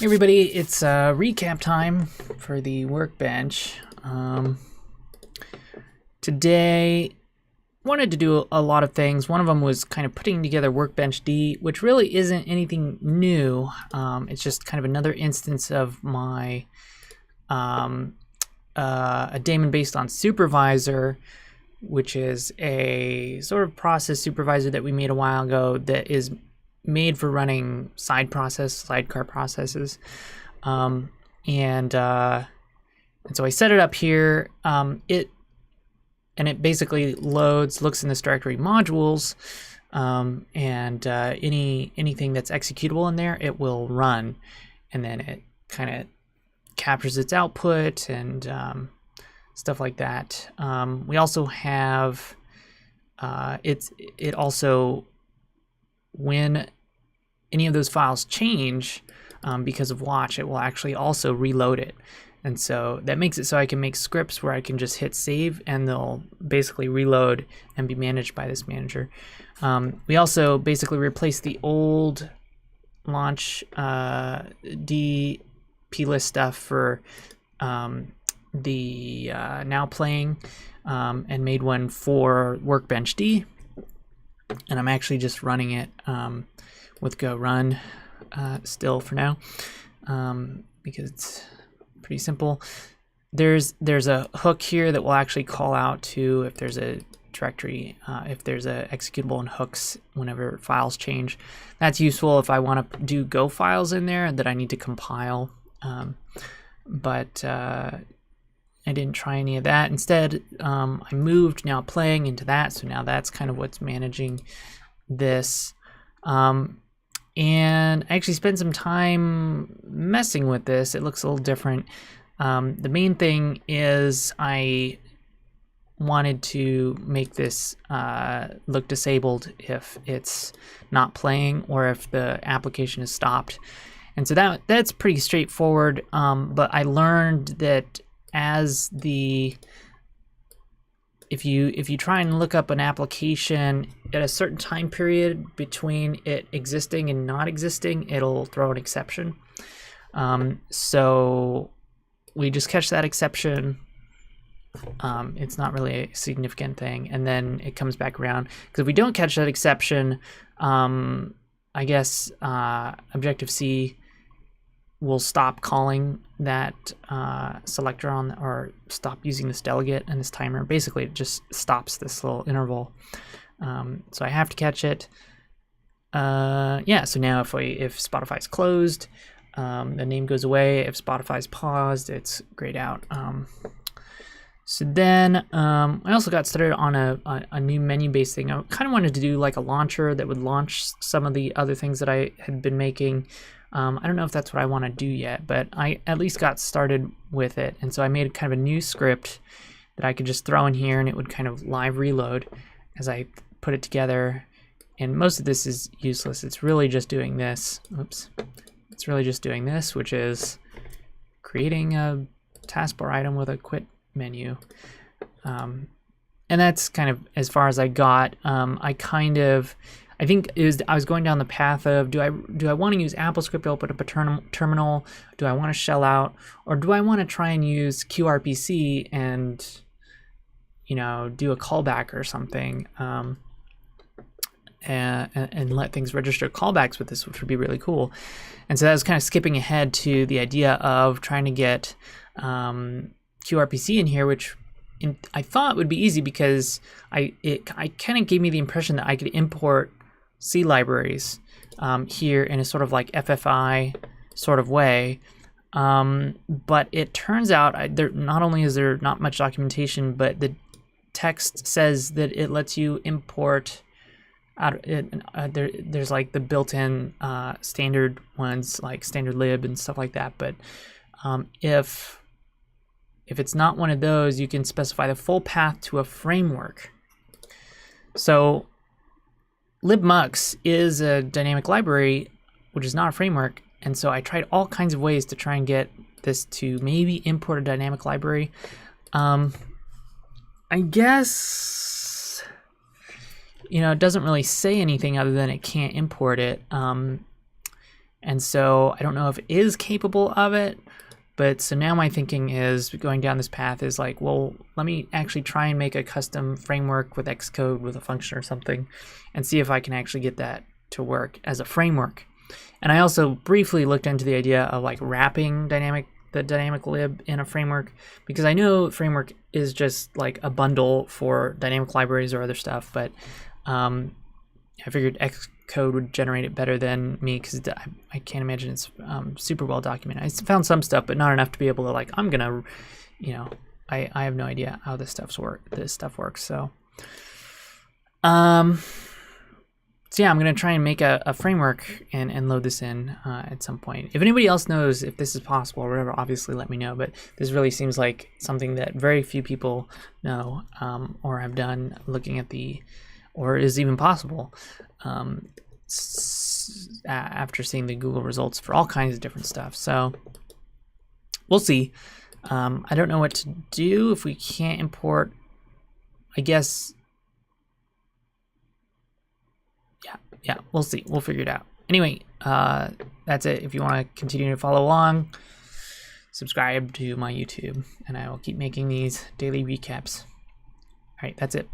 Hey everybody, it's recap time for the workbench. Today, wanted to do a lot of things. One of them was kind of putting together workbenchd, which really isn't anything new. It's just kind of another instance of my a daemon based on supervisor, which is a sort of process supervisor that we made a while ago that is made for running sidecar processes. And so I set it up here. It basically looks in this directory modules, and anything that's executable in there, it will run, and then it kind of captures its output and stuff like that. We also have it also, when any of those files change because of watch, it will actually also reload it. And so that makes it so I can make scripts where I can just hit save and they'll basically reload and be managed by this manager. We also basically replaced the old launch d plist stuff for the NowPlaying, and made one for workbenchd. And I'm actually just running it with go run still for now, because it's pretty simple. There's a hook here that will actually call out to if there's a directory, if there's a executable in hooks whenever files change. That's useful if I want to do Go files in there that I need to compile, but I didn't try any of that. Instead, I moved NowPlaying into that, so now that's kind of what's managing this. And I actually spent some time messing with this. It looks a little different. The main thing is I wanted to make this look disabled if it's not playing or if the application is stopped. And so that's pretty straightforward, but I learned that if you try and look up an application at a certain time period between it existing and not existing, it'll throw an exception. So we just catch that exception. It's not really a significant thing, and then it comes back around. Because if we don't catch that exception, I guess Objective-C will stop calling that selector or stop using this delegate and this timer. Basically, it just stops this little interval. So I have to catch it. Yeah, so now if Spotify's closed, the name goes away. If Spotify's paused, it's grayed out. So then I also got started on a new menu-based thing. I kind of wanted to do like a launcher that would launch some of the other things that I had been making. I don't know if that's what I want to do yet, but I at least got started with it. And so I made kind of a new script that I could just throw in here, and it would kind of live reload as I put it together. And most of this is useless. It's really just doing this. Oops. It's really just doing this, which is creating a taskbar item with a quit menu. And that's kind of as far as I got. I think I was going down the path of, do I want to use AppleScript to open up a terminal? Do I want to shell out? Or do I want to try and use qRPC and, do a callback or something, and let things register callbacks with this, which would be really cool. And so that was kind of skipping ahead to the idea of trying to get qRPC in here, which I thought would be easy because it kind of gave me the impression that I could import C libraries here in a sort of like FFI sort of way, but it turns out not only is there not much documentation, but the text says that it lets you import out. There's like the built-in standard ones like standard lib and stuff like that, but if it's not one of those, you can specify the full path to a framework. So libmux is a dynamic library, which is not a framework, and so I tried all kinds of ways to try and get this to maybe import a dynamic library. I guess, it doesn't really say anything other than it can't import it. And so I don't know if it is capable of it, but so now my thinking is going down this path is like, well, let me actually try and make a custom framework with Xcode with a function or something and see if I can actually get that to work as a framework. And I also briefly looked into the idea of like wrapping the dynamic lib in a framework, because I know framework is just like a bundle for dynamic libraries or other stuff, but I figured Xcode would generate it better than me, because I can't imagine it's super well documented. I found some stuff, but not enough to be able to like, I'm gonna, you know, I have no idea how this stuff works. So so yeah, I'm gonna try and make a framework and load this in at some point. If anybody else knows if this is possible or whatever, obviously let me know. But this really seems like something that very few people know or have done, looking at or is even possible after seeing the Google results for all kinds of different stuff. So we'll see. I don't know what to do if we can't import, I guess. Yeah, we'll see. We'll figure it out. Anyway, that's it. If you want to continue to follow along, subscribe to my YouTube, and I will keep making these daily recaps. All right, that's it.